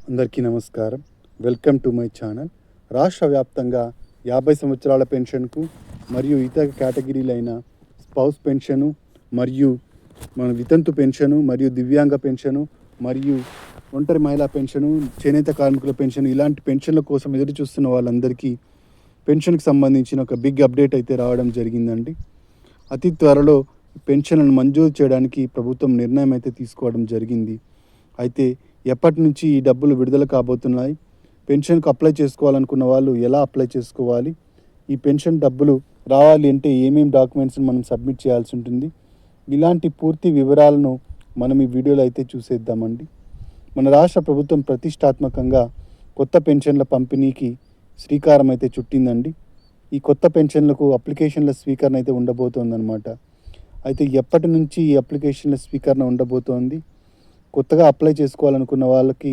అందరికీ నమస్కారం. Welcome to my channel. రాష్ట్ర వ్యాప్తంగా 50 సంవత్సరాల పెన్షన్కు మరియు ఇతర కేటగిరీలైన స్పౌస్ పెన్షను మరియు మన వితంతు పెన్షను మరియు దివ్యాంగ పెన్షను మరియు ఒంటరి మహిళా పెన్షను, చేనేత కార్మికుల పెన్షన్, ఇలాంటి పెన్షన్ల కోసం ఎదురు చూస్తున్న వాళ్ళందరికీ పెన్షన్కి సంబంధించిన ఒక బిగ్ అప్డేట్ అయితే రావడం జరిగిందండి. అతి త్వరలో పెన్షన్లను మంజూరు చేయడానికి ప్రభుత్వం నిర్ణయం అయితే తీసుకోవడం జరిగింది. అయితే ఎప్పటి నుంచి ఈ డబ్బులు విడుదల కాబోతున్నాయి, పెన్షన్కు అప్లై చేసుకోవాలనుకున్న వాళ్ళు ఎలా అప్లై చేసుకోవాలి, ఈ పెన్షన్ డబ్బులు రావాలి అంటే ఏమేమి డాక్యుమెంట్స్ని మనం సబ్మిట్ చేయాల్సి ఉంటుంది, ఇలాంటి పూర్తి వివరాలను మనం ఈ వీడియోలో అయితే చూసేద్దామండి. మన రాష్ట్ర ప్రభుత్వం ప్రతిష్టాత్మకంగా కొత్త పెన్షన్ల పంపిణీకి శ్రీకారం అయితే చుట్టిందండి. ఈ కొత్త పెన్షన్లకు అప్లికేషన్ల స్వీకరణ అయితే ఉండబోతోందన్నమాట. అయితే ఎప్పటి నుంచి ఈ అప్లికేషన్ల స్వీకరణ ఉండబోతోంది, కొత్తగా అప్లై చేసుకోవాలనుకున్న వాళ్ళకి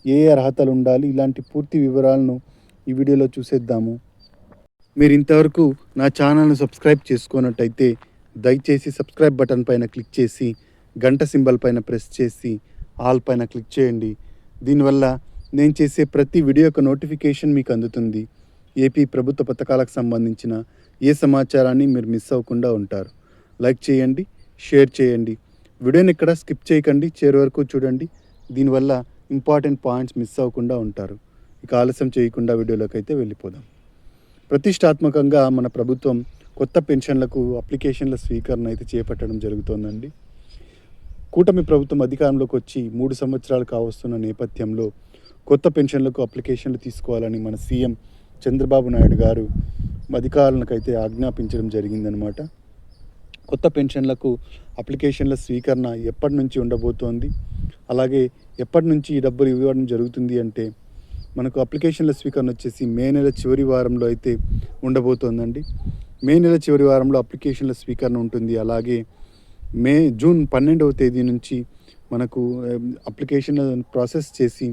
ఏ అర్హతలు ఉండాలి, ఇలాంటి పూర్తి వివరాలను ఈ వీడియోలో చూసేద్దాము. మీరు ఇంతవరకు నా ఛానల్ను సబ్స్క్రైబ్ చేసుకున్నట్టయితే దయచేసి సబ్స్క్రైబ్ బటన్ పైన క్లిక్ చేసి గంట సింబల్ పైన ప్రెస్ చేసి ఆల్ పైన క్లిక్ చేయండి. దీనివల్ల నేను చేసే ప్రతి వీడియో యొక్క నోటిఫికేషన్ మీకు అందుతుంది. ఏపీ ప్రభుత్వ పథకాలకు సంబంధించిన ఏ సమాచారాన్ని మీరు మిస్ అవ్వకుండా ఉంటారు. లైక్ చేయండి, షేర్ చేయండి, వీడియోని ఇక్కడ స్కిప్ చేయకండి, చివరి వరకు చూడండి. దీనివల్ల ఇంపార్టెంట్ పాయింట్స్ మిస్ అవ్వకుండా ఉంటారు. ఇక ఆలస్యం చేయకుండా వీడియోలోకి అయితే వెళ్ళిపోదాం. ప్రతిష్టాత్మకంగా మన ప్రభుత్వం కొత్త పెన్షన్లకు అప్లికేషన్ల స్వీకరణ అయితే చేపట్టడం జరుగుతోందండి. కూటమి ప్రభుత్వం అధికారంలోకి వచ్చి 3 సంవత్సరాలు కావస్తున్న నేపథ్యంలో కొత్త పెన్షన్లకు అప్లికేషన్లు తీసుకోవాలని మన సీఎం చంద్రబాబు నాయుడు గారు అధికారులకు అయితే ఆజ్ఞాపించడం జరిగిందనమాట. కొత్త పెన్షన్లకు అప్లికేషన్ల స్వీకరణ ఎప్పటి నుంచి ఉండబోతోంది, అలాగే ఎప్పటి నుంచి ఈ డబ్బులు ఇవ్వడం జరుగుతుంది అంటే మనకు అప్లికేషన్ల స్వీకరణ వచ్చేసి మే నెల చివరి వారంలో అయితే ఉండబోతోందండి. మే నెల చివరి వారంలో అప్లికేషన్ల స్వీకరణ ఉంటుంది. అలాగే జూన్ 12వ తేదీ నుంచి మనకు అప్లికేషన్ల ప్రాసెస్ చేసి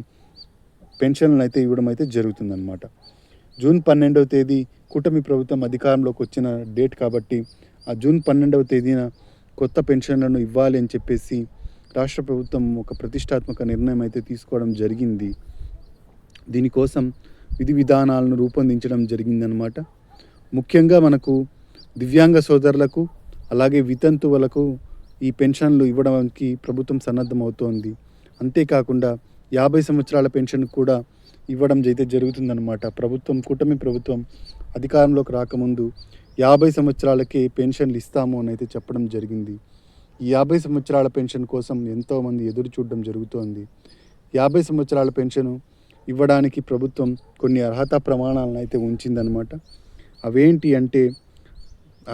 పెన్షన్లను అయితే ఇవ్వడం అయితే జరుగుతుందన్నమాట. జూన్ 12వ తేదీ కూటమి ప్రభుత్వం అధికారంలోకి వచ్చిన డేట్ కాబట్టి ఆ జూన్ 12వ తేదీన కొత్త పెన్షన్లను ఇవ్వాలి అని చెప్పేసి రాష్ట్ర ప్రభుత్వం ఒక ప్రతిష్టాత్మక నిర్ణయం అయితే తీసుకోవడం జరిగింది. దీనికోసం విధి విధానాలను రూపొందించడం జరిగిందనమాట. ముఖ్యంగా మనకు దివ్యాంగ సోదరులకు అలాగే వితంతువులకు ఈ పెన్షన్లు ఇవ్వడానికి ప్రభుత్వం సన్నద్ధమవుతోంది. అంతేకాకుండా 50 సంవత్సరాల పెన్షన్ కూడా ఇవ్వడం అయితే జరుగుతుందన్నమాట. కూటమి ప్రభుత్వం అధికారంలోకి రాకముందు 50 సంవత్సరాలకే పెన్షన్లు ఇస్తాము అని అయితే చెప్పడం జరిగింది. ఈ 50 సంవత్సరాల పెన్షన్ కోసం ఎంతోమంది ఎదురు చూడడం జరుగుతోంది. 50 సంవత్సరాల పెన్షన్ ఇవ్వడానికి ప్రభుత్వం కొన్ని అర్హత ప్రమాణాలను అయితే ఉంచిందనమాట. అవేంటి అంటే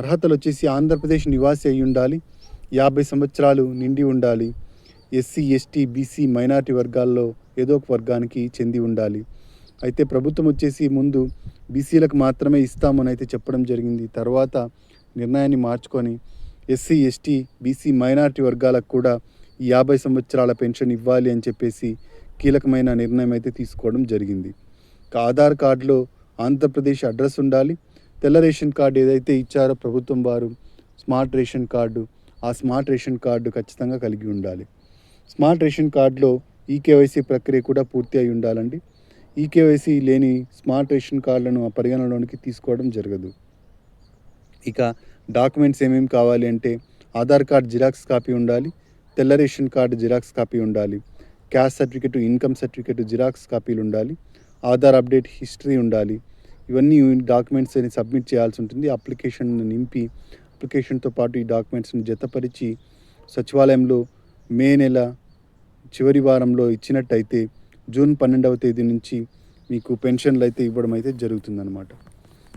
అర్హతలు వచ్చేసి ఆంధ్రప్రదేశ్ నివాసి అయి ఉండాలి, 50 సంవత్సరాలు నిండి ఉండాలి, ఎస్సీ, ఎస్టీ, బీసీ, మైనారిటీ వర్గాల్లో ఏదో ఒక వర్గానికి చెంది ఉండాలి. అయితే ప్రభుత్వం వచ్చేసి ముందు బీసీలకు మాత్రమే ఇస్తామని అయితే చెప్పడం జరిగింది. తర్వాత నిర్ణయాన్ని మార్చుకొని ఎస్సీ, ఎస్టీ, బీసీ, మైనారిటీ వర్గాలకు కూడా ఈ 50 సంవత్సరాల పెన్షన్ ఇవ్వాలి అని చెప్పేసి కీలకమైన నిర్ణయం అయితే తీసుకోవడం జరిగింది. ఆధార్ కార్డులో ఆంధ్రప్రదేశ్ అడ్రస్ ఉండాలి. తెల్ల రేషన్ కార్డు ఏదైతే ఇచ్చారో ప్రభుత్వం వారు స్మార్ట్ రేషన్ కార్డు, ఆ స్మార్ట్ రేషన్ కార్డు ఖచ్చితంగా కలిగి ఉండాలి. స్మార్ట్ రేషన్ కార్డులో ఈకేవైసీ ప్రక్రియ కూడా పూర్తి అయి ఉండాలండి. ఈకేవైసీ లేని స్మార్ట్ రేషన్ కార్డులను పరిగణలోనికి తీసుకోవడం జరగదు. ఇక డాక్యుమెంట్స్ ఏమేమి కావాలి అంటే ఆధార్ కార్డ్ జిరాక్స్ కాపీ ఉండాలి, తెల్ల రేషన్ కార్డు జిరాక్స్ కాపీ ఉండాలి, caste certificate, income certificate xerox కాపీలు ఉండాలి, ఆధార్ అప్డేట్ హిస్టరీ ఉండాలి. ఇవన్నీ డాక్యుమెంట్స్ అని సబ్మిట్ చేయాల్సి ఉంటుంది. అప్లికేషన్ నింపి అప్లికేషన్తో పాటు ఈ డాక్యుమెంట్స్ని జతపరిచి సచివాలయంలో మే నెల చివరి వారంలో ఇచ్చినట్టయితే జూన్ 12వ తేదీ నుంచి మీకు పెన్షన్లు అయితే ఇవ్వడం అయితే జరుగుతుందన్నమాట.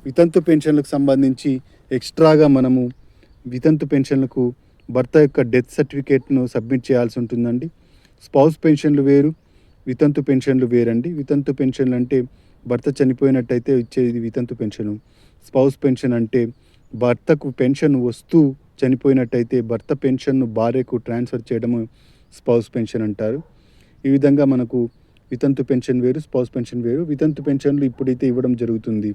వితంతు పెన్షన్లకు సంబంధించి ఎక్స్ట్రాగా మనము వితంతు పెన్షన్లకు భర్త యొక్క డెత్ సర్టిఫికేట్ను సబ్మిట్ చేయాల్సి ఉంటుందండి. స్పౌస్ పెన్షన్లు వేరు, వితంతు పెన్షన్లు వేరండి. వితంతు పెన్షన్లు అంటే భర్త చనిపోయినట్టయితే ఇచ్చేది వితంతు పెన్షను. స్పౌస్ పెన్షన్ అంటే భర్తకు పెన్షన్ వస్తూ చనిపోయినట్టయితే భర్త పెన్షన్ను భార్యకు ట్రాన్స్ఫర్ చేయడము స్పౌస్ పెన్షన్ అంటారు. ఈ విధంగా మనకు వితంతు పెన్షన్ వేరు, స్పౌస్ పెన్షన్ వేరు. వితంతు పెన్షన్లు ఇప్పుడైతే ఇవ్వడం జరుగుతుంది.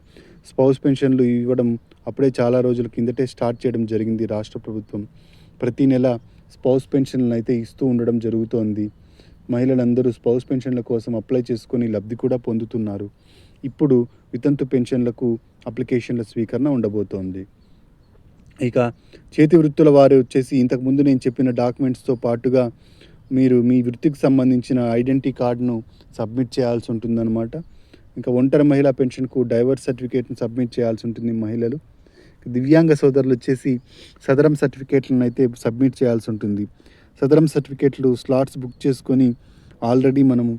స్పౌస్ పెన్షన్లు ఇవ్వడం అప్పుడే చాలా రోజుల కిందటే స్టార్ట్ చేయడం జరిగింది రాష్ట్ర ప్రభుత్వం. ప్రతి నెల స్పౌస్ పెన్షన్లను అయితే ఇస్తూ ఉండడం జరుగుతోంది. మహిళలందరూ స్పౌస్ పెన్షన్ల కోసం అప్లై చేసుకొని లబ్ధి కూడా పొందుతున్నారు. ఇప్పుడు వితంతు పెన్షన్లకు అప్లికేషన్ల స్వీకరణ ఉండబోతోంది. ఇక చేతి వృత్తుల వారు వచ్చేసి ఇంతకుముందు నేను చెప్పిన డాక్యుమెంట్స్తో పాటుగా మీరు మీ వృత్తికి సంబంధించిన ఐడెంటిటీ కార్డును సబ్మిట్ చేయాల్సి ఉంటుందన్నమాట. ఇంకా ఒంటరి మహిళా పెన్షన్కు డైవర్స్ సర్టిఫికేట్ను సబ్మిట్ చేయాల్సి ఉంటుంది మహిళలు. దివ్యాంగ సోదరులు వచ్చేసి సదరం సర్టిఫికేట్లను అయితే సబ్మిట్ చేయాల్సి ఉంటుంది. సదరం సర్టిఫికేట్లు స్లాట్స్ బుక్ చేసుకొని ఆల్రెడీ మనము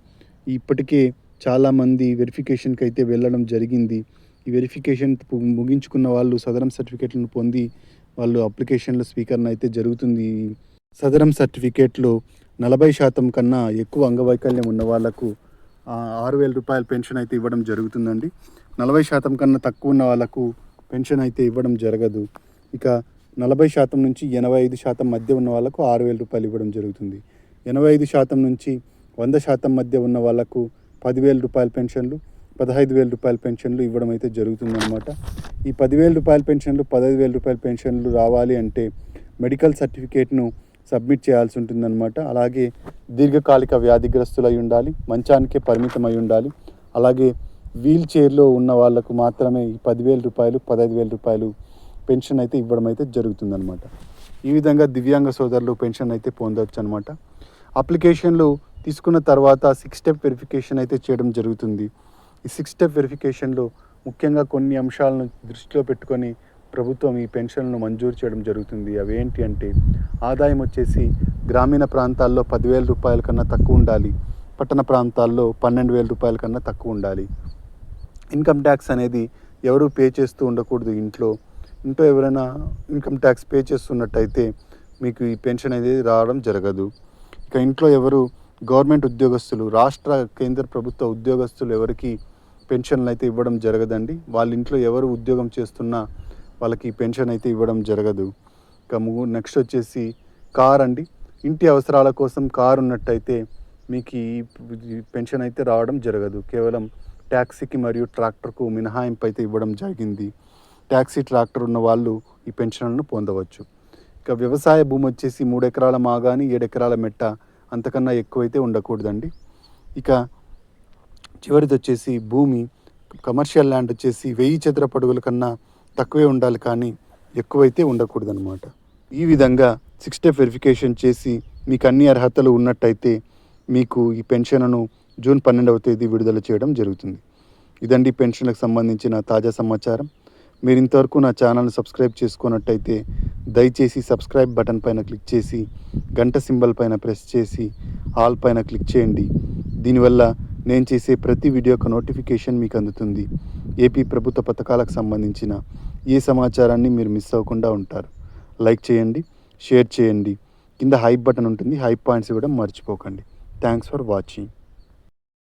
ఇప్పటికే చాలామంది వెరిఫికేషన్కి అయితే వెళ్ళడం జరిగింది. ఈ వెరిఫికేషన్ ముగించుకున్న వాళ్ళు సదరం సర్టిఫికేట్లను పొంది వాళ్ళు అప్లికేషన్ల స్వీకరణ అయితే జరుగుతుంది. సదరం సర్టిఫికేట్లో 40% కన్నా ఎక్కువ అంగవైకల్యం ఉన్న వాళ్ళకు 6,000 రూపాయల పెన్షన్ అయితే ఇవ్వడం జరుగుతుందండి. 40% కన్నా తక్కువ ఉన్న వాళ్ళకు పెన్షన్ అయితే ఇవ్వడం జరగదు. ఇక 40% నుంచి 85% మధ్య ఉన్న వాళ్ళకు 6,000 రూపాయలు ఇవ్వడం జరుగుతుంది. 85% నుంచి 100% మధ్య ఉన్న వాళ్ళకు 10,000 రూపాయల పెన్షన్లు, 15,000 రూపాయల పెన్షన్లు ఇవ్వడం అయితే జరుగుతుందన్నమాట. ఈ 10,000 రూపాయల పెన్షన్లు, 15,000 రూపాయల పెన్షన్లు రావాలి అంటే మెడికల్ సర్టిఫికేట్ను సబ్మిట్ చేయాల్సి ఉంటుందన్నమాట. అలాగే దీర్ఘకాలిక వ్యాధిగ్రస్తులై ఉండాలి, మంచానికే పరిమితమై ఉండాలి. అలాగే వీల్ చైర్లో ఉన్న వాళ్ళకు మాత్రమే ఈ 10,000 రూపాయలు, 15,000 రూపాయలు పెన్షన్ అయితే ఇవ్వడం అయితే జరుగుతుందన్నమాట. ఈ విధంగా దివ్యాంగ సోదరులు పెన్షన్ అయితే పొందవచ్చు అనమాట. అప్లికేషన్లు తీసుకున్న తర్వాత 6 స్టెప్ వెరిఫికేషన్ అయితే చేయడం జరుగుతుంది. ఈ 6 స్టెప్ వెరిఫికేషన్లో ముఖ్యంగా కొన్ని అంశాలను దృష్టిలో పెట్టుకొని ప్రభుత్వం ఈ పెన్షన్లను మంజూరు చేయడం జరుగుతుంది. అవి ఏంటి అంటే, ఆదాయం వచ్చేసి గ్రామీణ ప్రాంతాల్లో 10,000 రూపాయల కన్నా తక్కువ ఉండాలి, పట్టణ ప్రాంతాల్లో 12,000 రూపాయల కన్నా తక్కువ ఉండాలి. ఇన్కమ్ ట్యాక్స్ అనేది ఎవరు పే చేస్తూ ఉండకూడదు. ఇంట్లో ఎవరైనా ఇన్కమ్ ట్యాక్స్ పే చేస్తున్నట్టయితే మీకు ఈ పెన్షన్ అనేది రావడం జరగదు. ఇక ఇంట్లో ఎవరు గవర్నమెంట్ ఉద్యోగస్తులు, రాష్ట్ర కేంద్ర ప్రభుత్వ ఉద్యోగస్తులు ఎవరికి పెన్షన్లు అయితే ఇవ్వడం జరగదండి. వాళ్ళ ఇంట్లో ఎవరు ఉద్యోగం చేస్తున్నా వాళ్ళకి పెన్షన్ అయితే ఇవ్వడం జరగదు. ఇక నెక్స్ట్ వచ్చేసి కార్ అండి. ఇంటి అవసరాల కోసం కారు ఉన్నట్టయితే మీకు ఈ పెన్షన్ అయితే రావడం జరగదు. కేవలం ట్యాక్సీకి మరియు ట్రాక్టర్కు మినహాయింపు అయితే ఇవ్వడం జరిగింది. ట్యాక్సీ, ట్రాక్టర్ ఉన్న వాళ్ళు ఈ పెన్షన్లను పొందవచ్చు. ఇక వ్యవసాయ భూమి వచ్చేసి 3 ఎకరాల మాగాని, 7 ఎకరాల మెట్ట, అంతకన్నా ఎక్కువైతే ఉండకూడదండి. ఇక చివరిది వచ్చేసి భూమి కమర్షియల్ ల్యాండ్ వచ్చేసి 1000 చదరపు అడుగుల కన్నా తక్కువే ఉండాలి, కానీ ఎక్కువైతే ఉండకూడదు అనమాట. ఈ విధంగా 6 స్టెప్ వెరిఫికేషన్ చేసి మీకు అన్ని అర్హతలు ఉన్నట్టయితే మీకు ఈ పెన్షన్ను జూన్ 12వ తేదీ విడుదల చేయడం జరుగుతుంది. ఇదండి పెన్షన్లకు సంబంధించిన తాజా సమాచారం. మీరు ఇంతవరకు నా ఛానల్ని సబ్స్క్రైబ్ చేసుకున్నట్టయితే దయచేసి సబ్స్క్రైబ్ బటన్ పైన క్లిక్ చేసి గంట సింబల్ పైన ప్రెస్ చేసి ఆల్ పైన క్లిక్ చేయండి. దీనివల్ల నేను చేసే ప్రతి వీడియోకి నోటిఫికేషన్ మీకు అందుతుంది. ఏపీ ప్రభుత్వ పథకాలకు సంబంధించిన ఏ సమాచారాన్ని మీరు మిస్ అవ్వకుండా ఉంటారు. లైక్ చేయండి, షేర్ చేయండి. కింద హైప్ బటన్ ఉంటుంది, హైప్ పాయింట్స్ ఇవ్వడం మర్చిపోకండి. Thanks for watching.